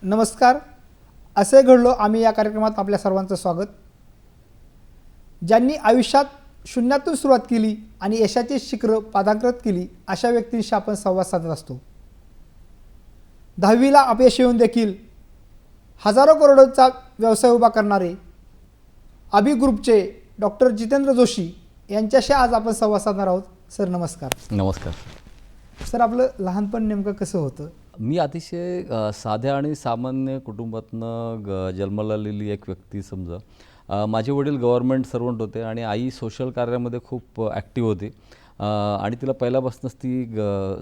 नमस्कार. असे घडलो आम्ही या कार्यक्रमात आपल्या सर्वांचं स्वागत. ज्यांनी आयुष्यात शून्यातून सुरुवात केली आणि यशाची शिखरं पादांकृत केली अशा व्यक्तींशी आपण संवाद साधत असतो. 10वीला अपयश येऊन देखील हजारो करोडोचा व्यवसाय उभा करणारे अभि ग्रुपचे डॉक्टर जितेंद्र जोशी यांच्याशी आज आपण संवाद साधणार आहोत. सर नमस्कार. नमस्कार. सर, आपलं लहानपण नेमकं कसं होतं? मी अतिशय साध्या आणि सामान्य कुटुंबातनं जन्माला आलेली एक व्यक्ती समजा. माझे वडील गव्हर्नमेंट सर्वंट होते आणि आई सोशल कार्यामध्ये खूप ॲक्टिव्ह होती आणि तिला पहिल्यापासूनच ती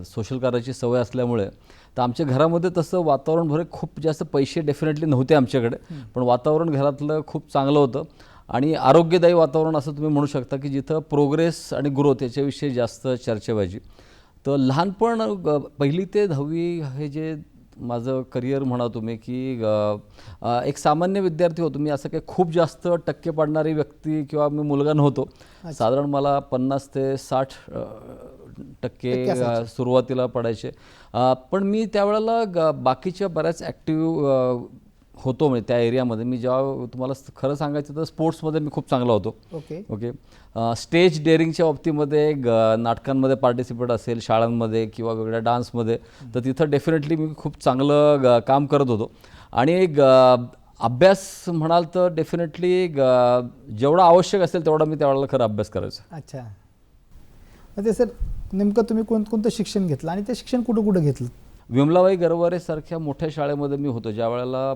सोशल कार्याची सवय असल्यामुळे तर आमच्या घरामध्ये तसं वातावरण भरे खूप जास्त पैसे डेफिनेटली नव्हते आमच्याकडे, पण वातावरण घरातलं खूप चांगलं होतं आणि आरोग्यदायी वातावरण असं तुम्ही म्हणू शकता की जिथं प्रोग्रेस आणि ग्रोथ याच्याविषयी जास्त चर्चा व्हायची. तर लहानपण 1ली ते 10वी हे जे माझं करिअर म्हणा तुम्ही की एक सामान्य विद्यार्थी होतो मी. असं काही खूप जास्त टक्के पाडणारी व्यक्ती किंवा मी मुलगा नव्हतो. साधारण मला 50 ते 60% सुरुवातीला पडायचे. पण मी त्यावेळेला बाकीच्या बऱ्याच ॲक्टिव्ह होतो म्हणजे त्या एरियामध्ये. मी जेव्हा तुम्हाला खरं सांगायचं तर स्पोर्ट्समध्ये मी खूप चांगला होतो. ओके. स्टेज डेअरिंगच्या बाबतीमध्ये नाटकांमध्ये पार्टिसिपेट असेल शाळांमध्ये किंवा वेगळ्या डान्समध्ये तर तिथं डेफिनेटली मी खूप चांगलं काम करत होतो. आणि अभ्यास म्हणाल तर डेफिनेटली जेवढा आवश्यक असेल तेवढा मी त्यावेळेला खरं अभ्यास करायचो. अच्छा. ते सर नेमकं तुम्ही कोणतं शिक्षण घेतलं आणि ते शिक्षण कुठं घेतलं? विमलाबाई गरवारे सारख्या मोठ्या शाळेमध्ये मी होतो. ज्या वेळेला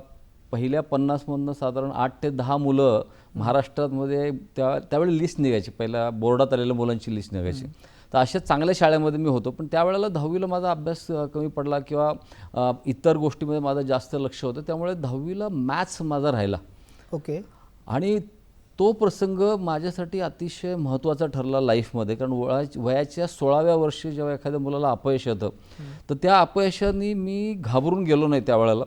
पहिल्या 50मधनं साधारण 8 ते 10 मुलं महाराष्ट्रामध्ये त्यावेळी लिस्ट निघायची, पहिल्या बोर्डात आलेल्या मुलांची लिस्ट निघायची. तर अशा चांगल्या शाळेमध्ये मी होतो. पण त्यावेळेला 10वीला माझा अभ्यास कमी पडला किंवा इतर गोष्टीमध्ये माझं जास्त लक्ष होतं, त्यामुळे 10वीला मॅथ्स माझा राहिला. ओके. आणि तो प्रसंग माझ्यासाठी अतिशय महत्त्वाचा ठरला लाईफमध्ये, कारण वयाच्या 16व्या वर्षी जेव्हा एखाद्या मुलाला अपयश येतं तर त्या अपयशाने मी घाबरून गेलो नाही त्यावेळेला.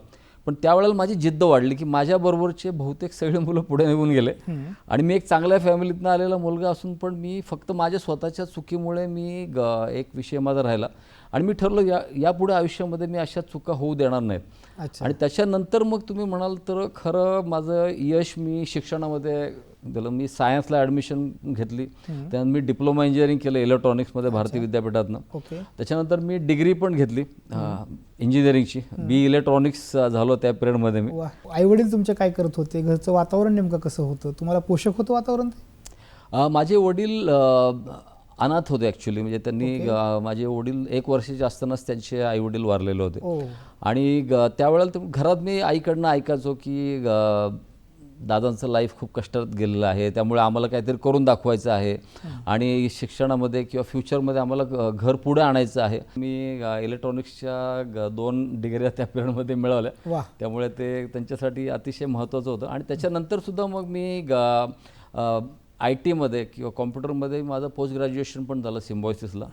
पण त्यावेळेला माझी जिद्द वाढली की माझ्याबरोबरचे बहुतेक सगळे मुलं पुढे निघून गेले आणि मी एक चांगल्या फॅमिलीतनं आलेला मुलगा असून पण मी फक्त माझ्या स्वतःच्या चुकीमुळे मी एक विषय माझा राहिला आणि मी ठरलो यापुढे आयुष्यामध्ये मी अशा चुका होऊ देणार नाहीत. आणि त्याच्यानंतर मग तुम्ही म्हणाल तर खरं माझं यश मी शिक्षणामध्ये दिलं. मी सायन्सला ॲडमिशन घेतली, त्यानंतर मी डिप्लोमा इंजिनिअरिंग केलं इलेक्ट्रॉनिक्समध्ये भारतीय विद्यापीठातनं. त्याच्यानंतर मी डिग्री पण घेतली इंजिनिअरिंगची, बी इलेक्ट्रॉनिक्स झालो त्या पिरियडमध्ये मी. आई वडील तुमचे काय करत होते? घरचं वातावरण नेमकं कसं होतं? तुम्हाला पोषक होतं वातावरण? माझे वडील अनाथ होते ॲक्च्युली. म्हणजे त्यांनी माझे वडील 1 वर्षाचे असतानाच त्यांचे आई वडील वारलेले होते. आणि त्यावेळेला घरात मी आईकडनं ऐकायचो की दादांचं लाईफ खूप कष्टात गेलेलं आहे, त्यामुळे आम्हाला काहीतरी करून दाखवायचं आहे आणि शिक्षणामध्ये किंवा फ्युचरमध्ये आम्हाला घर पुढे आणायचं आहे. मी इलेक्ट्रॉनिक्सच्या 2 डिग्र्या त्या पिरियडमध्ये मिळवल्या, त्यामुळे ते त्यांच्यासाठी अतिशय महत्त्वाचं होतं. आणि त्याच्यानंतरसुद्धा मग मी IT-मध्ये किंवा कॉम्प्युटरमध्ये माझं पोस्ट ग्रॅज्युएशन पण झालं सिम्बॉयसिसला.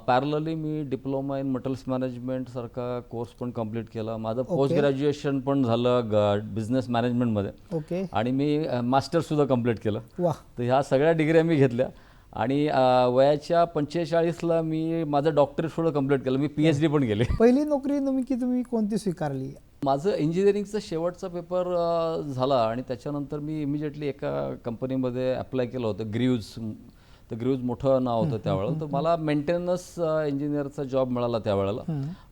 पॅरलली मी डिप्लोमा इन मटेरियल्स मॅनेजमेंट सारखा कोर्स पण कंप्लीट केला. माझं पोस्ट ग्रॅज्युएशन पण झालं बिझनेस मॅनेजमेंटमध्ये आणि मी मास्टरसुद्धा कंप्लीट केलं. तर ह्या सगळ्या डिग्र्या मी घेतल्या आणि वयाच्या 45ला मी माझं डॉक्टरेट सुद्धा कंप्लीट केलं. मी PhD पण केली. पहिली नोकरी तुम्ही कोणती स्वीकारली? माझं इंजिनिअरिंगचा शेवटचा पेपर झाला आणि त्याच्यानंतर मी इमिजिएटली एका कंपनीमध्ये अप्लाय केलं होतं, ग्रीव्ज. तर ग्रीव्ज मोठं नाव होतं त्यावेळेला. तर मला मेंटेनन्स इंजिनियरचा जॉब मिळाला त्यावेळेला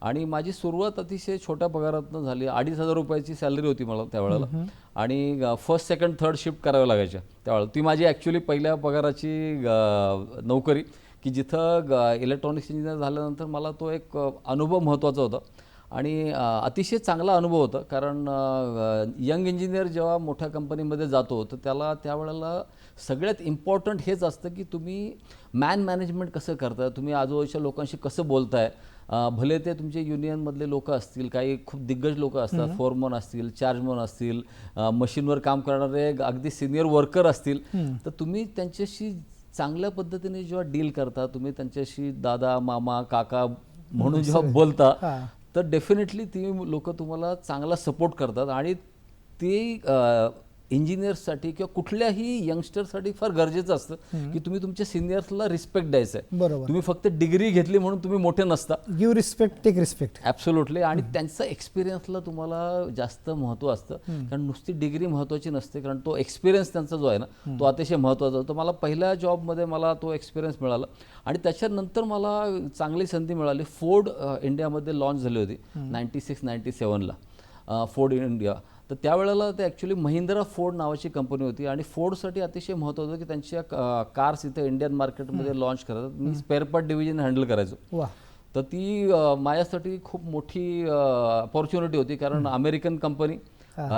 आणि माझी सुरुवात अतिशय छोट्या पगारातनं झाली. 2,500 रुपयाची सॅलरी होती मला त्यावेळेला आणि फर्स्ट सेकंड थर्ड शिफ्ट कराव्या लागायच्या त्यावेळेला. ती माझी ॲक्च्युली पहिल्या पगाराची नोकरी की जिथं इलेक्ट्रॉनिक्स इंजिनियर झाल्यानंतर मला तो एक अनुभव महत्त्वाचा होता. आणि अतिशय चांगला अनुभव होता. कारण यंग इंजिनियर जेव्हा मोठ्या कंपनीमध्ये जातो तर त्याला त्यावेळेला सगळ्यात इम्पॉर्टंट हेच असतं की तुम्ही मॅनेजमेंट कसं करता, तुम्ही आजूबाजूच्या लोकांशी कसं बोलताय. भले ते तुमचे युनियनमधले लोक असतील, काही खूप दिग्गज लोक असतात, फोरमन असतील, चार्जमन असतील, मशीनवर काम करणारे अगदी सिनियर वर्कर असतील, तर तुम्ही त्यांच्याशी चांगल्या पद्धतीने जेव्हा डील करता, तुम्ही त्यांच्याशी दादा मामा काका म्हणून जेव्हा बोलता, तर डेफिनेटली ती लोक तुम्हाला चांगला सपोर्ट करतात. आणि ते इंजिनियर्ससाठी किंवा कुठल्याही यंगस्टरसाठी फार गरजेचं असतं की तुम्ही तुमच्या सिनियर्सला रिस्पेक्ट द्यायचं आहे. बरोबर. तुम्ही फक्त डिग्री घेतली म्हणून तुम्ही मोठे नसता. Give respect take respect. Absolutely. आणि त्यांचा एक्सपिरियन्सला तुम्हाला जास्त महत्त्व असतं. कारण नुसती डिग्री महत्त्वाची नसते, कारण तो एक्सपिरियन्स त्यांचा जो आहे ना तो अतिशय महत्त्वाचा होता. मला पहिल्या जॉबमध्ये मला तो एक्सपिरियन्स मिळाला आणि त्याच्यानंतर मला चांगली संधी मिळाली. फोर्ड इंडियामध्ये लॉन्च झाली होती 96-97ला फोर्ड इंडिया. तर त्यावेळेला ते ॲक्च्युली महिंद्रा फोर्ड नावाची कंपनी होती आणि फोर्डसाठी अतिशय महत्त्व होतं की त्यांच्या कार्स इथं इंडियन मार्केटमध्ये लॉन्च करतात. मी स्पेअर पार्ट डिव्हिजन हँडल करायचो. वा. तर ती माझ्यासाठी खूप मोठी अपॉर्च्युनिटी होती. कारण अमेरिकन कंपनी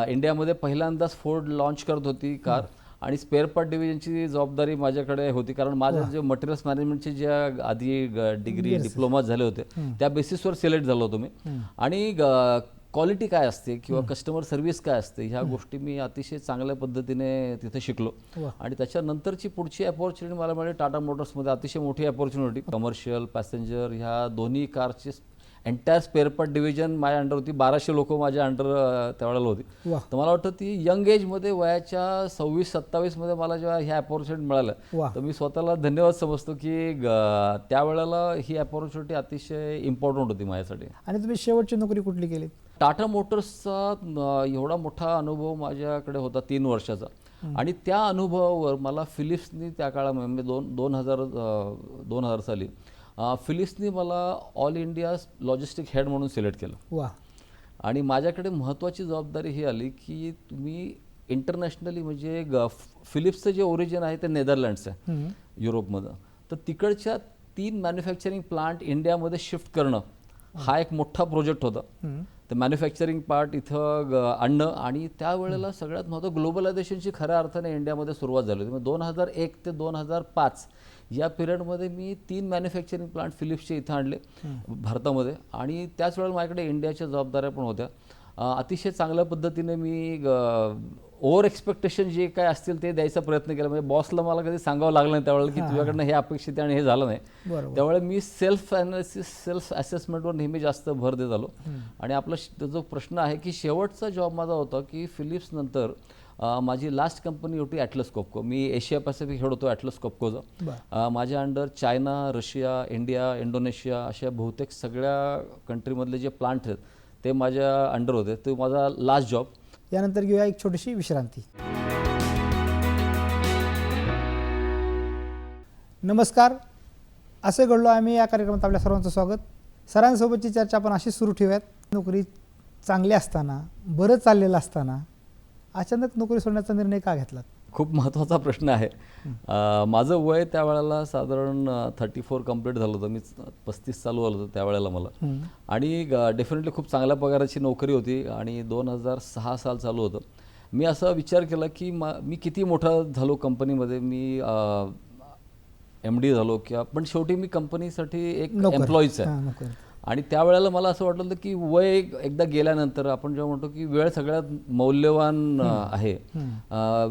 इंडियामध्ये पहिल्यांदाच फोर्ड लॉन्च करत होती कार आणि स्पेअर पार्ट डिव्हिजनची जबाबदारी माझ्याकडे होती. कारण माझं जे मटेरियल्स मॅनेजमेंटचे ज्या आधी डिग्री डिप्लोमा झाले होते त्या बेसिसवर सिलेक्ट झालो होतो मी. आणि क्वालिटी काय असते किंवा कस्टमर सर्व्हिस काय असते ह्या गोष्टी मी अतिशय चांगल्या पद्धतीने तिथे शिकलो. आणि त्याच्यानंतरची पुढची अपॉर्च्युनिटी मला मिळाली टाटा मोटर्समध्ये. अतिशय मोठी अपॉर्च्युनिटी. कमर्शियल पॅसेंजर ह्या दोन्ही कारचे एंटायर स्पेअर पार्ट डिव्हिजन माझ्या अंडर होती. 1200 लोक माझ्या अंडर त्यावेळेला होती. तर मला वाटतं ती यंग एजमध्ये वयाच्या 26-27मध्ये मला जेव्हा ह्या अपॉर्च्युनिटी मिळाल्या तर मी स्वतःला धन्यवाद समजतो की त्यावेळेला ही अपॉर्च्युनिटी अतिशय इम्पॉर्टंट होती माझ्यासाठी. आणि तुम्ही शेवटची नोकरी कुठली केली? टाटा मोटर्सचा एवढा मोठा अनुभव माझ्याकडे होता 3 वर्षाचा. आणि त्या अनुभवावर मला फिलिप्सनी त्या काळामध्ये 2000 साली फिलिप्सनी मला ऑल इंडिया लॉजिस्टिक हेड म्हणून सिलेक्ट केलं. वा. आणि माझ्याकडे महत्त्वाची जबाबदारी ही आली की तुम्ही इंटरनॅशनली म्हणजे फिलिप्सचं जे ओरिजिन आहे ते नेदरलँड्स आहे युरोपमधलं. तर तिकडच्या 3 मॅन्युफॅक्चरिंग प्लांट इंडियामध्ये शिफ्ट करणं हा एक मोठा प्रोजेक्ट होता. तर मॅन्युफॅक्चरिंग पार्ट इथं आणणं. आणि त्यावेळेला सगळ्यात महत्त्व ग्लोबलायझेशनची खऱ्या अर्थाने इंडियामध्ये सुरुवात झाली होती. 2001 ते 2005 या पिरियडमध्ये मी 3 मॅन्युफॅक्चरिंग प्लांट फिलिप्सचे इथं आणले भारतामध्ये. आणि त्याच वेळेला माझ्याकडे इंडियाच्या जबाबदाऱ्या पण होत्या. अतिशय चांगल्या पद्धतीने मी ओव्हर एक्सपेक्टेशन जे काय असतील ते द्यायचा प्रयत्न केला. म्हणजे बॉसला मला कधी सांगावं लागलं नाही त्यावेळेला की तुझ्याकडनं हे अपेक्षित आहे आणि हे झालं नाही. त्यावेळे मी सेल्फ ॲनालिसिस सेल्फ असेसमेंटवर नेहमी जास्त भर देत आलो. आणि आपला जो प्रश्न आहे की शेवटचा जॉब माझा होता की फिलिप्स नंतर माझी लास्ट कंपनी होती ॲटलस कोपको. मी एशिया पॅसिफिक हेड होतो ॲटलस कोपकोचा. माझ्या under China, Russia, India, Indonesia अशा बहुतेक सगळ्या कंट्रीमधले जे प्लांट आहेत ते माझ्या अंडर होते. तो माझा लास्ट जॉब. यानंतर घेऊया एक छोटीशी विश्रांती. नमस्कार. असे घडलो आम्ही या कार्यक्रमात आपल्या सर्वांचं स्वागत. सरांसोबतची चर्चा आपण अशी सुरू ठेवूयात. नोकरी चांगली असताना, बरं चाललेलं असताना अचानक नोकरी सोडण्याचा निर्णय का घेतलात? खूप महत्त्वाचा प्रश्न आहे. माझं वय त्यावेळेला साधारण 34 कंप्लीट झालं होतं. मी 35 चालू झालं होतं त्यावेळेला मला. आणि डेफिनेटली खूप चांगल्या पगाराची नोकरी होती. आणि 2006 साल चालू होतं. मी असा विचार केला की मी किती मोठा झालो कंपनीमध्ये. मी MD झालो किंवा पण शेवटी मी कंपनीसाठी एक एम्प्लॉईच आहे. आणि त्यावेळेला मला असं वाटलं की वय एकदा गेल्यानंतर आपण जेव्हा म्हणतो की वेळ सगळ्यात मौल्यवान आहे,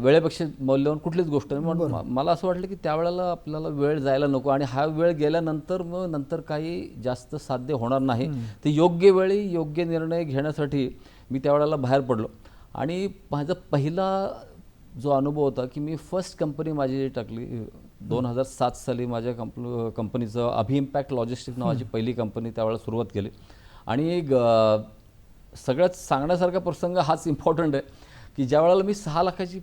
वेळेपेक्षा मौल्यवान कुठलीच गोष्ट नाही. मला असं वाटलं की त्यावेळेला आपल्याला वेळ जायला नको आणि हा वेळ गेल्यानंतर मग नंतर काही जास्त साध्य होणार नाही. ते योग्य वेळी योग्य निर्णय घेण्यासाठी मी त्यावेळेला बाहेर पडलो. आणि माझा पहिला जो अनुभव होता की मी फर्स्ट कंपनी माझी टाकली 2007 साली. माझ्या कंपनीचं अभिइम्पॅक्ट लॉजिस्टिक नावाची पहिली कंपनी त्यावेळेला सुरुवात केली. आणि सगळ्यात सांगण्यासारखा प्रसंग हाच इम्पॉर्टंट आहे की ज्या वेळेला मी 6 लाखाची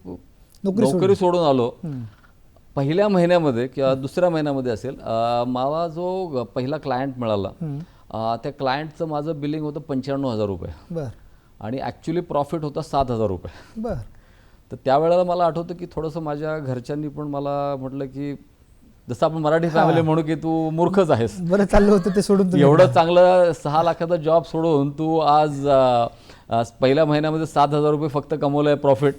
नोकरी सोडून आलो, पहिल्या महिन्यामध्ये किंवा दुसऱ्या महिन्यामध्ये असेल, मला जो पहिला क्लायंट मिळाला त्या क्लायंटचं माझं बिलिंग होतं 95,000 रुपये. आणि ॲक्च्युली प्रॉफिट होता 7,000 रुपये. तर त्यावेळेला मला आठवतं की थोडंसं माझ्या घरच्यांनी पण मला म्हटलं की जसं आपण मराठी फॅमिली म्हणू की तू मूर्खच आहेस. बरं चाललं होतं ते सोडून तुम्ही एवढं चांगलं 6 लाखाचा जॉब सोडून तू आज पहिल्या महिन्यामध्ये 7,000 रुपये फक्त कमवलंय प्रॉफिट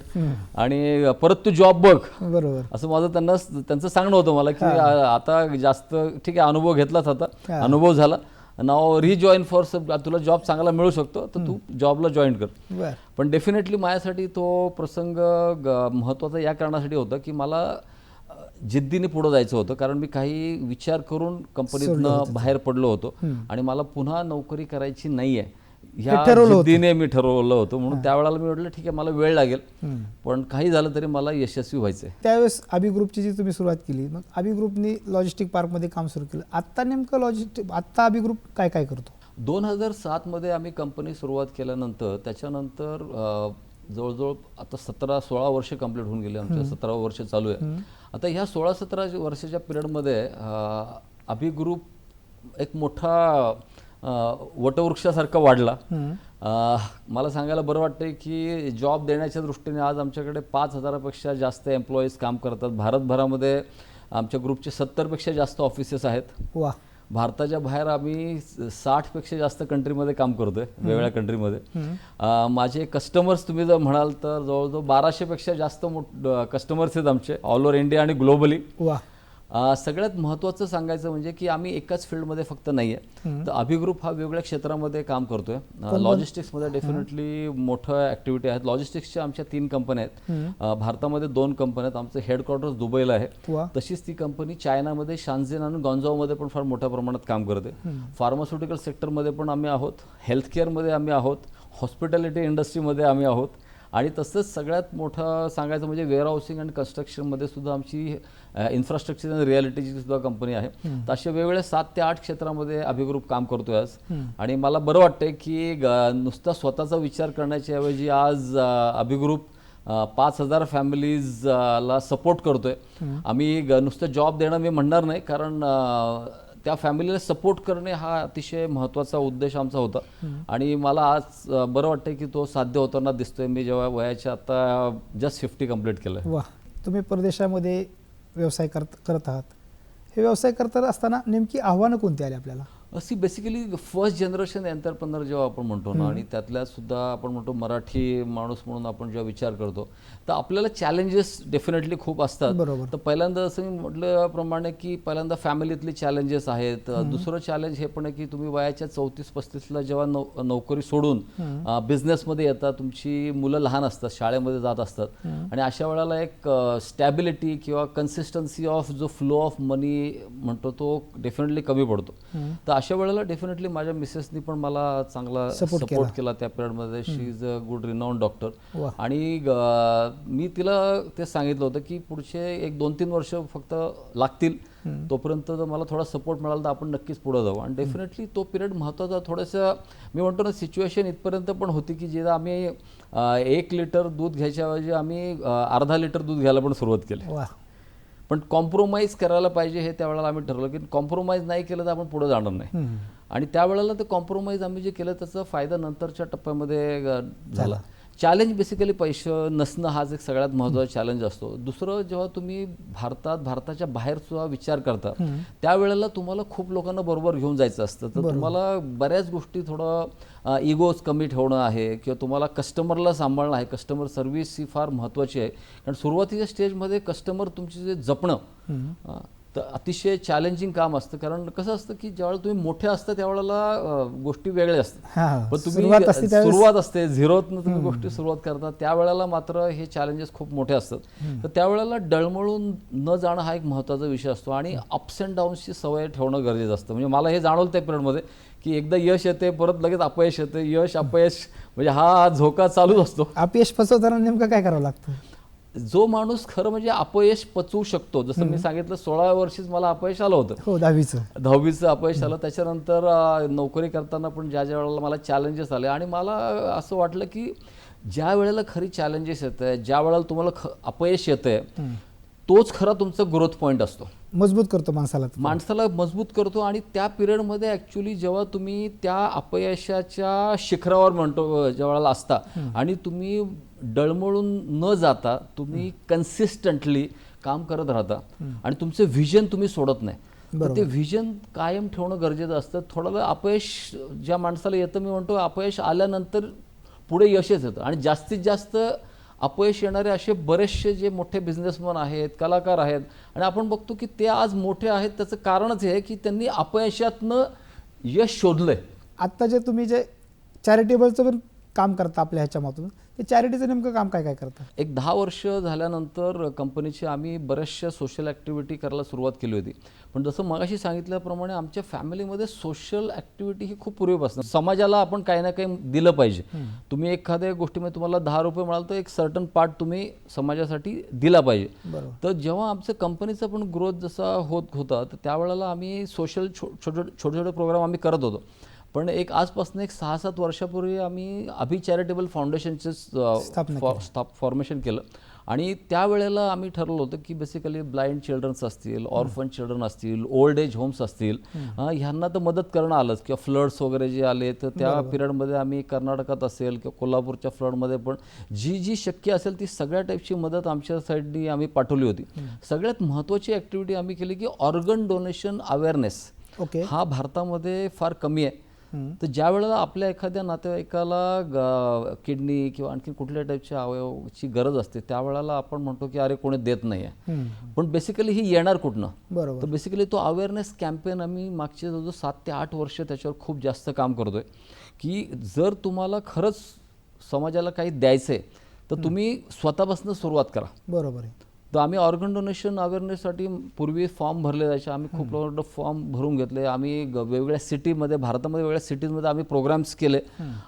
आणि परत तू जॉब बघ, बरोबर. असं माझं त्यांचं सांगणं होतं मला की आता जास्त ठीक आहे, अनुभव घेतलाच आता, अनुभव झाला, नाव रिजॉईन फॉर तुला जॉब चांगला मिळू शकतो तर तू जॉबला जॉईन कर. बरं. पण डेफिनेटली माझ्यासाठी तो प्रसंग महत्त्वाचा या कारणासाठी होता की मला जिद्दीने पुढे जायचं होतं, कारण मी काही विचार करून कंपनीतनं बाहेर पडलो होतो आणि मला पुन्हा नोकरी करायची नाहीये ह्या जिद्दीने मी ठरवलं होतं. म्हणून त्यावेळेला मी म्हटलं ठीक आहे, मला वेळ लागेल पण काही झालं तरी मला यशस्वी व्हायचंय. त्यावेळेस अभि ग्रुपची जी तुम्ही सुरुवात केली, मग अभि ग्रुपनी लॉजिस्टिक पार्कमध्ये काम सुरू केलं. आत्ता नेमकं आत्ता अभि ग्रुप काय काय करतो? 2007 मध्ये आम्ही कंपनी सुरुवात केल्यानंतर त्याच्यानंतर जवळजवळ आता 17-16 वर्ष कंप्लीट होऊन गेले, आमच्या 17वं वर्ष चालू आहे. आता ह्या 16-17 वर्षाच्या पिरियडमध्ये अभि ग्रुप एक मोठा वटवृक्षासारखा वाढला. मला सांगायला बरं वाटतंय की जॉब देण्याच्या दृष्टीने आज आमच्याकडे 5,000पेक्षा जास्त एम्प्लॉईज काम करतात. भारतभरामध्ये आमच्या ग्रुपचे 70पेक्षा जास्त ऑफिसेस आहेत. वा. भारताच्या बाहेर आम्ही 60पेक्षा जास्त कंट्रीमध्ये काम करतोय, वेगवेगळ्या कंट्रीमध्ये. माझे कस्टमर्स तुम्ही जर म्हणाल तर जवळजवळ 1200पेक्षा जास्त कस्टमर्स आहेत आमचे ऑल ओव्हर इंडिया आणि ग्लोबली. वा. सगळ्यात महत्त्वाचं सांगायचं म्हणजे की आम्ही एकाच फील्डमध्ये फक्त नाही आहे, तर अभि ग्रुप हा वेगवेगळ्या क्षेत्रामध्ये काम करतोय. लॉजिस्टिक्समध्ये डेफिनेटली मोठं ॲक्टिव्हिटी आहेत. लॉजिस्टिक्सच्या आमच्या 3 कंपन्या आहेत. भारतामध्ये 2 कंपन्या आहेत. आमचं हेडक्वार्टर्स दुबईला आहे. तशीच ती कंपनी चायनामध्ये शांझेन आणि गॉन्झावमध्ये पण फार मोठ्या प्रमाणात काम करते. फार्मास्युटिकल सेक्टरमध्ये पण आम्ही आहोत, हेल्थकेअरमध्ये आम्ही आहोत, हॉस्पिटॅलिटी इंडस्ट्रीमध्ये आम्ही आहोत आणि तसंच सगळ्यात मोठं सांगायचं म्हणजे वेअरहाऊसिंग आणि कन्स्ट्रक्शनमध्ये सुद्धा आमची इन्फ्रास्ट्रक्चर आणि रियालिटीची सुद्धा कंपनी आहे. तर अशा वेगवेगळ्या 7 ते 8 क्षेत्रामध्ये अभि ग्रुप काम करतोय आज. आणि मला बरं वाटतंय की नुसता स्वतःचा विचार करण्याच्या ऐवजी आज अभि ग्रुप 5,000 फॅमिलीजला सपोर्ट करतोय. आम्ही नुसतं जॉब देणं मी म्हणणार नाही, कारण त्या फॅमिलीला सपोर्ट करणे हा अतिशय महत्त्वाचा उद्देश आमचा होता आणि मला आज बरं वाटतंय की तो साध्य होताना दिसतोय. मी जेव्हा वयाच्या आता जस्ट 50 कंप्लीट केलं. वा. तुम्ही परदेशामध्ये व्यवसाय करत आहात. हे व्यवसाय करत असताना नेमकी आव्हानं कोणती आली आपल्याला? अशी बेसिकली फर्स्ट जनरेशन एंटरप्रेनर जेव्हा आपण म्हणतो ना, आणि त्यातल्या सुद्धा आपण म्हणतो मराठी माणूस म्हणून आपण जेव्हा विचार करतो तर आपल्याला चॅलेंजेस डेफिनेटली खूप असतात. बरोबर. तर पहिल्यांदा असं मी म्हटल्याप्रमाणे की पहिल्यांदा फॅमिलीतले चॅलेंजेस आहेत. दुसरं चॅलेंज हे पण आहे की तुम्ही वयाच्या 34-35ला जेव्हा नोकरी सोडून बिझनेसमध्ये येतात, तुमची मुलं लहान असतात, शाळेमध्ये जात असतात आणि अशा वेळेला एक स्टॅबिलिटी किंवा कन्सिस्टन्सी ऑफ जो फ्लो ऑफ मनी म्हणतो तो डेफिनेटली कमी पडतो. तर अशा वेळेला डेफिनेटली माझ्या मिसेसनी पण मला चांगला सपोर्ट केला त्या पिरियडमध्ये. She is a good renowned doctor आणि मी तिला ते सांगितलं होतं की पुढचे 1-2-3 वर्ष फक्त लागतील, तोपर्यंत जर मला थोडा सपोर्ट मिळाला तर आपण नक्कीच पुढे जाऊ. आणि डेफिनेटली तो पिरियड महत्त्वाचा. थोडंसं मी म्हणतो ना, सिच्युएशन इथपर्यंत पण होती की जेव्हा आम्ही 1 लिटर दूध घ्यायच्या ऐवजी आम्ही अर्धा लिटर दूध घ्यायला पण सुरुवात केली. पण कॉम्प्रोमाइज करायला पाहिजे हे त्यावेळेला आम्ही ठरवलं की कॉम्प्रोमाइज नाही केलं तर आपण पुढे जाणार नाही. आणि त्यावेळेला ते कॉम्प्रोमाइज आम्ही जे केलं त्याचा फायदा नंतरच्या टप्प्यामध्ये झाला. चॅलेंज बेसिकली पैसे नसणं हाच एक सगळ्यात महत्त्वाचा चॅलेंज असतो. दुसरं, जेव्हा तुम्ही भारताच्या बाहेर सुद्धा विचार करता त्यावेळेला तुम्हाला खूप लोकांना बरोबर घेऊन जायचं असतं. तर तुम्हाला बऱ्याच गोष्टी थोडं इगोज कमी ठेवणं आहे किंवा तुम्हाला कस्टमरला सांभाळणं आहे. कस्टमर सर्व्हिस ही फार महत्त्वाची आहे, कारण सुरुवातीच्या स्टेजमध्ये कस्टमर तुमचे जे जपणं तर अतिशय चॅलेंजिंग काम असतं. कारण कसं असतं की ज्यावेळेला तुम्ही मोठे असता त्यावेळेला गोष्टी वेगळ्या असतात, पण तुम्ही सुरुवात असते झिरोतनं तुम्ही गोष्टी सुरुवात करता त्यावेळेला मात्र हे चॅलेंजेस खूप मोठे असतात. तर त्यावेळेला डळमळून न जाणं हा एक महत्त्वाचा विषय असतो आणि अप्स अँड डाऊन्सची सवय ठेवणं गरजेचं असतं. म्हणजे मला हे जाणवलं त्या पिरियडमध्ये की एकदा यश येते, परत लगेच अपयश येते, यश अपयश, म्हणजे हा झोका चालूच असतो. अपयश पचवताना नेमकं काय करावं लागतं? जो माणूस खरं म्हणजे अपयश पचवू शकतो, जसं मी सांगितलं 16व्या वर्षीच मला अपयश आलं होतं. हो, 10वीचं अपयश आलं. त्याच्यानंतर नोकरी करताना पण ज्या वेळेला मला चॅलेंजेस आले आणि मला असं वाटलं की ज्या वेळेला खरी चॅलेंजेस येत आहे, ज्या वेळेला तुम्हाला अपयश येत आहे, तोच खरा तुमचा ग्रोथ पॉईंट असतो. मजबूत करतो माणसाला. माणसाला मजबूत करतो. आणि त्या पिरियडमध्ये ॲक्च्युली जेव्हा तुम्ही त्या अपयशाच्या शिखरावर म्हणतो ज्या वेळेला असता आणि तुम्ही डळमळून न जाता तुम्ही कन्सिस्टंटली काम करत राहता आणि तुमचं व्हिजन तुम्ही सोडत नाही, तर ते व्हिजन कायम ठेवणं गरजेचं असतं. थोडं वेळ अपयश ज्या माणसाला येतं, मी म्हणतो अपयश आल्यानंतर पुढे यशच येतं. आणि जास्तीत जास्त अपयश येणारे असे बरेचसे जे मोठे बिझनेसमन आहेत, कलाकार आहेत, आणि आपण बघतो की ते आज मोठे आहेत, त्याचं कारणच हे आहे की त्यांनी अपयशातनं यश शोधलंय. आत्ता जे तुम्ही जे चॅरिटेबलचं पण काम करता आपल्या ह्याच्यामधून, ते चॅरिटीचं नेमकं काम काय काय करता? एक 10 वर्ष झाल्यानंतर कंपनीची आम्ही बऱ्याचशा सोशल ॲक्टिव्हिटी करायला सुरुवात केली होती. पण जसं मगाशी सांगितल्याप्रमाणे आमच्या फॅमिलीमध्ये सोशल ॲक्टिव्हिटी ही खूप पूर्वीपासून, समाजाला आपण काही ना काही दिलं पाहिजे. तुम्ही एखाद्या गोष्टीमध्ये तुम्हाला 10 रुपये मिळाल तर एक सर्टन पार्ट तुम्ही समाजासाठी दिला पाहिजे. तर जेव्हा आमचं कंपनीचा पण ग्रोथ जसा होत होता, तर त्यावेळेला आम्ही सोशल छोटे छोटे प्रोग्राम आम्ही करत होतो. पण आजपासून 6-7 वर्षापूर्वी आम्ही अभि चॅरिटेबल फाउंडेशनचं फॉर्मेशन केलं. आणि त्यावेळेला आम्ही ठरवलं होतं की बेसिकली ब्लाइंड चिल्ड्रन्स असतील, ऑर्फन चिल्ड्रन असतील, ओल्ड एज होम्स असतील, ह्यांना तर मदत करणं आलंच. किंवा फ्लड्स वगैरे जे आले, तर त्या पिरियडमध्ये आम्ही कर्नाटकात असेल किंवा कोल्हापूरच्या फ्लडमध्ये पण जी शक्य असेल ती सगळ्या टाईपची मदत आमच्या साईडनी आम्ही पाठवली होती. सगळ्यात महत्त्वाची ॲक्टिव्हिटी आम्ही केली की ऑर्गन डोनेशन अवेअरनेस. हा भारतामध्ये फार कमी आहे. तर ज्या वेळेला आपल्या एखाद्या नातेवाईकाला किडनी किंवा आणखी कुठल्या टाईपच्या अवयवाची गरज असते, त्यावेळेला आपण म्हणतो की अरे कोणी देत नाही आहे, पण बेसिकली ही येणार कुठनं. तर बेसिकली तो अवेअरनेस कॅम्पेन आम्ही मागचे जवळजवळ 7 ते 8 वर्ष त्याच्यावर खूप जास्त काम करतोय. की जर तुम्हाला खरंच समाजाला काही द्यायचं आहे तर तुम्ही स्वतःपासून सुरुवात करा. बरोबर आहे. तर आम्ही ऑर्गन डोनेशन अवेअरनेससाठी पूर्वी फॉर्म भरले जायचे. आम्ही खूप लोक फॉर्म भरून घेतले. आम्ही वेगवेगळ्या सिटीमध्ये, भारतामध्ये वेगवेगळ्या सिटीजमध्ये आम्ही प्रोग्राम्स केले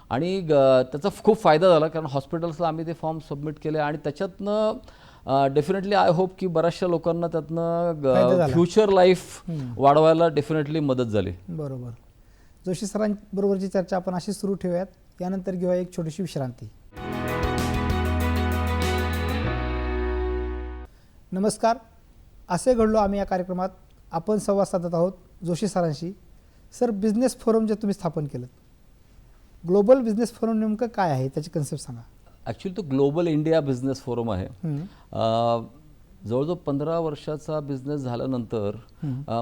आणि त्याचा खूप फायदा झाला. कारण हॉस्पिटल्सला आम्ही ते फॉर्म सबमिट केले आणि त्याच्यातनं डेफिनेटली आय होप की बऱ्याचशा लोकांना त्यातनं फ्युचर लाईफ वाढवायला डेफिनेटली मदत झाली. बरोबर. जोशी सरांबरोबरची चर्चा आपण अशी सुरू ठेवूयात. यानंतर घेऊया एक छोटीशी विश्रांती. नमस्कार. असे घडलो आम्ही या कार्यक्रमात आपण संवाद साधत आहोत जोशी सरांशी. सर, बिझनेस फोरम जे तुम्ही स्थापन केलं, ग्लोबल बिझनेस फोरम नेमकं काय आहे, त्याची कन्सेप्ट सांगा. ॲक्च्युली तो ग्लोबल इंडिया बिझनेस फोरम आहे. जवळजवळ 15 वर्षाचा बिझनेस झाल्यानंतर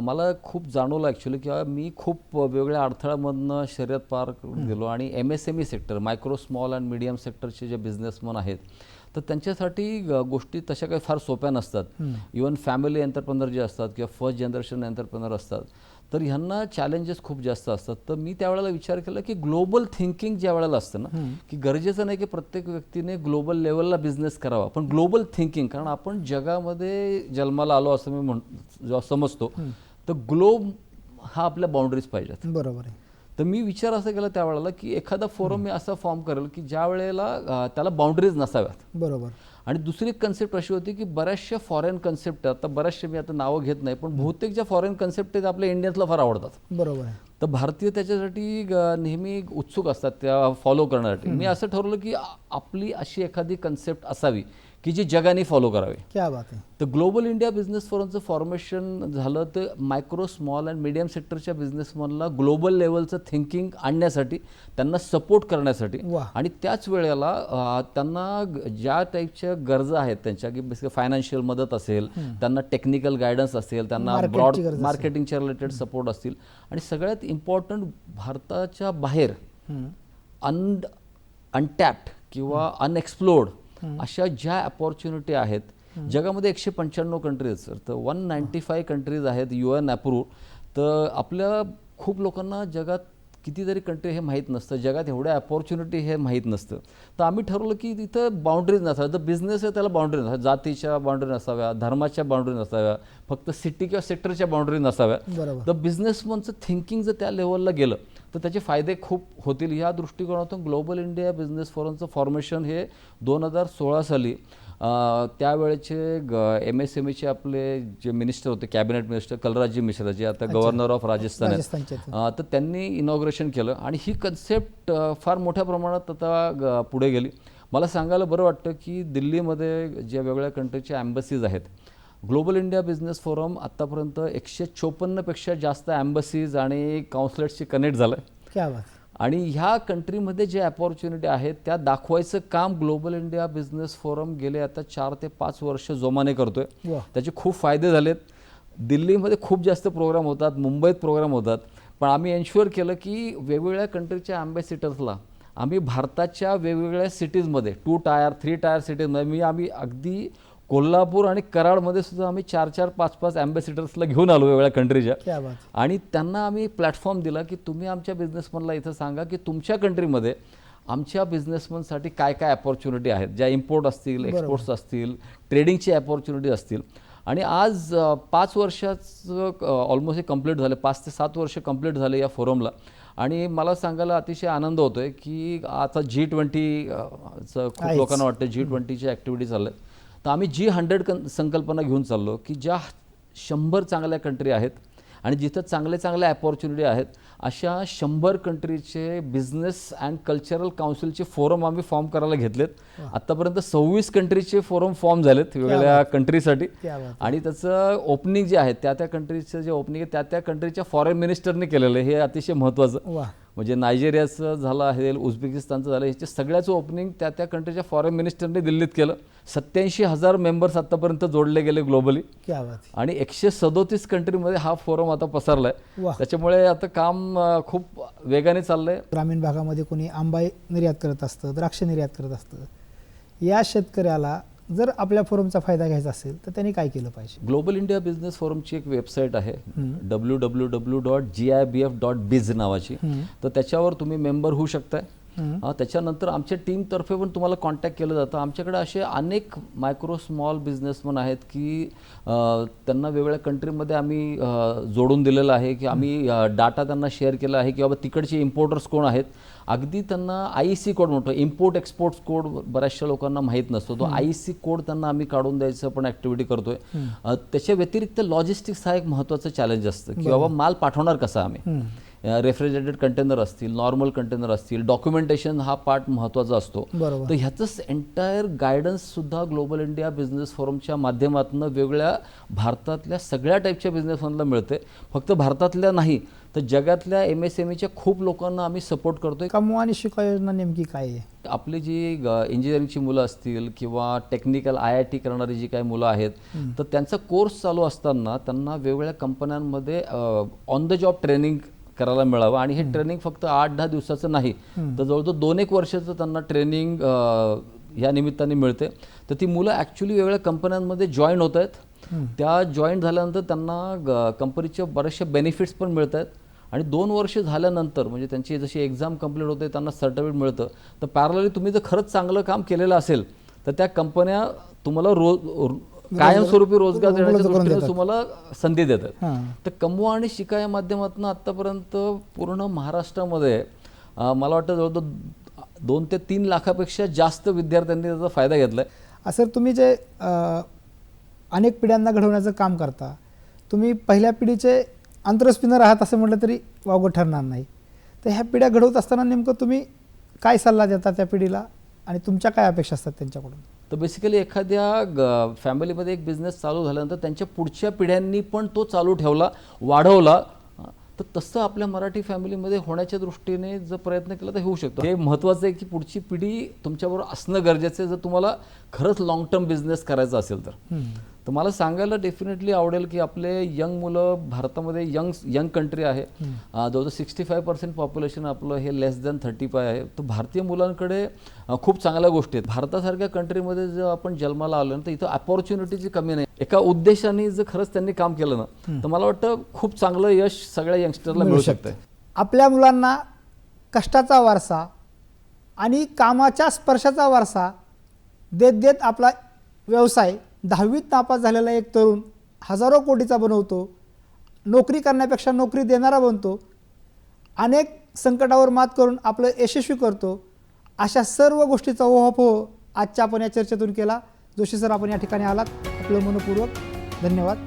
मला खूप जाणवलं ॲक्च्युली की मी खूप वेगवेगळ्या अडथळ्यामधनं शर्यत पार गेलो. आणि MSME sector, micro small and medium सेक्टरचे जे बिझनेसमन आहेत, तर त्यांच्यासाठी गोष्टी तशा काही फार सोप्या नसतात. इवन फॅमिली एंटरप्रेनर जे असतात किंवा फर्स्ट जनरेशन एंटरप्रेनर असतात, तर ह्यांना चॅलेंजेस खूप जास्त असतात. तर मी त्यावेळेला विचार केला की ग्लोबल थिंकिंग ज्या वेळेला असतं ना, की गरजेचं नाही की प्रत्येक व्यक्तीने ग्लोबल लेवलला बिझनेस करावा, पण ग्लोबल थिंकिंग, कारण आपण जगामध्ये जन्माला आलो असं मी जेव्हा समजतो, तर ग्लोब हा आपल्या बाउंड्रीज पाहिजेत. बरोबर आहे. तर मी विचार असा केला त्यावेळेला की एखादा फोरम मी असा फॉर्म करेल की ज्या वेळेला त्याला बाउंड्रीज नसाव्यात. बरोबर. आणि दुसरी कन्सेप्ट अशी होती की बऱ्याचशा फॉरेन कन्सेप्ट, आता बऱ्याचशा मी आता नावं घेत नाही, पण बहुतेक ज्या फॉरेन कन्सेप्ट आहेत आपल्या इंडियातला फार आवडतात. बरोबर आहे. तर भारतीय त्याच्यासाठी नेहमी उत्सुक असतात त्या फॉलो करण्यासाठी. मी असं ठरवलं की आपली अशी एखादी कन्सेप्ट असावी की जी जगाने फॉलो करावी. क्या बात आहे. तर ग्लोबल इंडिया बिझनेस फोरमचं फॉर्मेशन झालं. तर मायक्रो स्मॉल अँड मीडियम सेक्टरच्या बिझनेसमॅनला ग्लोबल लेवलचं थिंकिंग आणण्यासाठी, त्यांना सपोर्ट करण्यासाठी, आणि त्याच वेळेला त्यांना ज्या टाईपच्या गरजा आहेत त्यांच्या, की बेसिकली फायनान्शियल मदत असेल, त्यांना टेक्निकल गायडन्स असेल, त्यांना ब्रॉड मार्केटिंगच्या रिलेटेड सपोर्ट असतील, आणि सगळ्यात इम्पॉर्टंट भारताच्या बाहेर अनटॅप्ड किंवा अनएक्सप्लोर्ड अशा ज्या अपॉर्च्युनिटी आहेत. जगामध्ये 195 कंट्रीज सर, तर 195 कंट्रीज आहेत UN अप्रूव्ह. तर आपल्या खूप लोकांना जगात कितीतरी कंट्री हे माहीत नसतं, जगात एवढ्या अपॉर्च्युनिटी हे माहीत नसतं. तर आम्ही ठरवलं की तिथं बाउंड्रीज नसाव्या. तर बिझनेस आहे त्याला बाउंड्री नसाव्या, जातीच्या बाउंड्री नसाव्या, धर्माच्या बाउंड्री नसाव्या, फक्त सिटी किंवा सेक्टरच्या बाउंड्री नसाव्या. तर बिझनेसमनचं थिंकिंग जर त्या लेवलला गेलं तर त्याचे फायदे खूप होतील. या दृष्टिकोनातून ग्लोबल इंडिया बिझनेस फोरमचं फॉर्मेशन हे 2016 साली त्यावेळेचे MSMEचे आपले जे मिनिस्टर होते, कॅबिनेट मिनिस्टर कलराजी मिश्रा, जे आता गव्हर्नर ऑफ राजस्थान आहेत, तर त्यांनी इनॉग्रेशन केलं आणि ही कन्सेप्ट फार मोठ्या प्रमाणात आता पुढे गेली. मला सांगायला बरं वाटतं की दिल्लीमध्ये ज्या वेगवेगळ्या कंट्रीच्या ॲम्बसीज आहेत, ग्लोबल इंडिया बिझनेस फोरम आत्तापर्यंत 154पेक्षा जास्त ॲम्बसीज आणि काउन्सिलेट्सशी कनेक्ट झालं आहे. क्या बात. आणि ह्या कंट्रीमध्ये जे अपॉर्च्युनिटी आहेत त्या दाखवायचं काम ग्लोबल इंडिया बिझनेस फोरम गेले आता 4 ते 5 वर्ष जोमाने करतोय. वा. त्याचे खूप फायदे झालेत. दिल्लीमध्ये खूप जास्त प्रोग्राम होतात, मुंबईत प्रोग्राम होतात, पण आम्ही एन्श्युअर केलं की वेगवेगळ्या कंट्रीच्या ॲम्बॅसिडर्सला आम्ही भारताच्या वेगवेगळ्या सिटीजमध्ये 2 टायर 3 टायर सिटीजमध्ये आम्ही अगदी कोल्हापूर आणि कराडमध्ये सुद्धा आम्ही 4-4 5-5 ॲम्बॅसिडर्सला घेऊन आलो वेगवेगळ्या कंट्रीच्या. क्या बात. आणि त्यांना आम्ही प्लॅटफॉर्म दिला की तुम्ही आमच्या बिझनेसमनला इथं सांगा की तुमच्या कंट्रीमध्ये आमच्या बिझनेसमनसाठी काय काय अपॉर्च्युनिटी आहेत, ज्या इम्पोर्ट असतील, एक्सपोर्ट्स असतील, ट्रेडिंगची अपॉर्च्युनिटी असतील. आणि आज 5 वर्षाचं ऑलमोस्ट हे कंप्लीट झालं, 5 ते 7 वर्ष कंप्लीट झाले या फोरमला. आणि मला सांगायला अतिशय आनंद होतो आहे की आता G20चं खूप लोकांना वाटतं G20च्या ॲक्टिव्हिटी चालल्या आहेत. तर आम्ही G100 संकल्पना घेऊन चाललो की ज्या 100 चांगल्या कंट्री आहेत आणि जिथं चांगले चांगले अपॉर्च्युनिटी आहेत अशा 100 कंट्रीचे बिझनेस अँड कल्चरल काउन्सिलचे फोरम आम्ही फॉर्म करायला घेतलेत. आत्तापर्यंत 26 कंट्रीचे फोरम फॉर्म झालेत वेगवेगळ्या कंट्रीसाठी. आणि त्याचं ओपनिंग जे आहे त्या कंट्रीचं जे ओपनिंग आहे त्या कंट्रीच्या फॉरेन मिनिस्टरने केलेलं आहे, हे अतिशय महत्त्वाचं. म्हणजे नायजेरियाचं झालं आहे, उझबेकिस्तानचं झालं, ह्याचे सगळ्याचं ओपनिंग त्या कंट्रीच्या फॉरेन मिनिस्टरने दिल्लीत केलं. 87,000 मेंबर्स आत्तापर्यंत जोडले गेले ग्लोबली. आणि 137 कंट्रीमध्ये हा फोरम आता पसरला आहे. त्याच्यामुळे आता काम खूप वेगाने चाललं आहे. ग्रामीण भागामध्ये कोणी आंबा निर्यात करत असतं, द्राक्ष निर्यात करत असतं, या शेतकऱ्याला जर आपल्या फोरमचा फायदा घ्यायचा असेल तर त्यांनी काय केलं पाहिजे? ग्लोबल इंडिया बिझनेस फोरमची एक वेबसाईट आहे www.gibf.biz नावाची. तर त्याच्यावर तुम्ही मेंबर होऊ शकताय. त्याच्यानंतर आमच्या टीमतर्फे पण तुम्हाला कॉन्टॅक्ट केलं जातं. आमच्याकडे असे अनेक मायक्रो स्मॉल बिझनेसमन आहेत की त्यांना वेगवेगळ्या कंट्रीमध्ये आम्ही जोडून दिलेलं आहे की आम्ही डाटा त्यांना शेअर केला आहे की बाबा तिकडचे इम्पोर्टर्स कोण आहेत. अगदी त्यांना IEC कोड म्हणतो, इम्पोर्ट एक्सपोर्ट्स कोड बऱ्याचशा लोकांना माहीत नसतो. तो IEC कोड त्यांना आम्ही काढून द्यायचं पण ॲक्टिव्हिटी करतोय. त्याच्या व्यतिरिक्त लॉजिस्टिक्स हा एक महत्त्वाचं चॅलेंज असतं की बाबा माल पाठवणार कसा आम्ही. रेफ्रिजरेटेड कंटेनर असतील, नॉर्मल कंटेनर असतील, डॉक्युमेंटेशन हा पार्ट महत्त्वाचा असतो. तर ह्याचंच एंटायर गायडन्ससुद्धा ग्लोबल इंडिया बिझनेस फोरमच्या माध्यमातून वेगवेगळ्या भारतातल्या सगळ्या टाईपच्या बिझनेसमॅनला मिळते. फक्त भारतातल्या नाही तर जगातल्या MSMEच्या खूप लोकांना आम्ही सपोर्ट करतोय. कमवा आणि शिका योजना नेमकी काय आहे? आपली जी इंजिनिअरिंगची मुलं असतील किंवा टेक्निकल IIT करणारी जी काही मुलं आहेत तर त्यांचा कोर्स चालू असताना त्यांना वेगवेगळ्या कंपन्यांमध्ये ऑन द जॉब ट्रेनिंग करायला मिळावं. आणि हे ट्रेनिंग फक्त 8-10 दिवसाचं नाही तर जवळजवळ 2-1 वर्षाचं त्यांना ट्रेनिंग या निमित्ताने मिळते. तर ती मुलं ॲक्च्युली वेगवेगळ्या कंपन्यांमध्ये जॉईन होत आहेत. त्या जॉईन झाल्यानंतर त्यांना कंपनीचे बरेचसे बेनिफिट्स पण मिळत आहेत. आणि 2 वर्ष झाल्यानंतर म्हणजे त्यांची जशी एक्झाम कंप्लीट होते त्यांना सर्टिफिकेट मिळतं. तर पॅरलली तुम्ही जर खरंच चांगलं काम केलेलं असेल तर त्या कंपन्या तुम्हाला कायमस्वरूपी रोजगार देण्याच्या दृष्टीने तुम्हाला संधी देतात. तर कमवा आणि शिका या माध्यमातून आत्तापर्यंत पूर्ण महाराष्ट्रामध्ये मला वाटतं जवळजवळ 2 ते 3 लाखापेक्षा जास्त विद्यार्थ्यांनी त्याचा फायदा घेतला आहे. सर, तुम्ही जे अनेक पिढ्यांना घडवण्याचं काम करता, तुम्ही पहिल्या पिढीचे अंतरस्पिनर आहात असं म्हटलं तरी वावगं ठरणार नाही. तर ह्या पिढ्या घडवत असताना नेमकं तुम्ही काय सल्ला देता त्या पिढीला आणि तुमच्या काय अपेक्षा असतात त्यांच्याकडून? तर बेसिकली एखाद्या फॅमिलीमध्ये एक बिझनेस चालू झाल्यानंतर त्यांच्या पुढच्या पिढ्यांनी पण तो चालू ठेवला, वाढवला. तर तसं आपल्या मराठी फॅमिलीमध्ये होण्याच्या दृष्टीने जर प्रयत्न केला तर होऊ शकतो. हे महत्त्वाचं आहे की पुढची पिढी तुमच्याबरोबर असणं गरजेचं आहे जर तुम्हाला खरंच लॉंग टर्म बिझनेस करायचा असेल तर. तर मला सांगायला डेफिनेटली आवडेल की आपले यंग मुलं भारतामध्ये यंग कंट्री आहे. जवळजवळ 65% पॉप्युलेशन आपलं हे लेस दॅन 35 आहे. तर भारतीय मुलांकडे खूप चांगल्या गोष्टी आहेत. भारतासारख्या कंट्रीमध्ये जर आपण जन्माला आलो तर इथं अपॉर्च्युनिटीची कमी नाही. एका उद्देशाने जर खरंच त्यांनी काम केलं ना तर मला वाटतं खूप चांगलं यश सगळ्या यंगस्टरला मिळू शकतं. आपल्या मुलांना कष्टाचा वारसा आणि कामाच्या स्पर्शाचा वारसा देत देत आपला व्यवसाय 10वीत नापास झालेला एक तरुण हजारो कोटीचा बनवतो. नोकरी करण्यापेक्षा नोकरी देणारा बनतो. अनेक संकटावर मात करून आपलं यशस्वी करतो. अशा सर्व गोष्टीचा ओहापोह आजच्या आपण या चर्चेतून केला. जोशी सर, आपण या ठिकाणी आलात, आपलं मनपूर्वक धन्यवाद.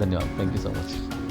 धन्यवाद. Thank you so much.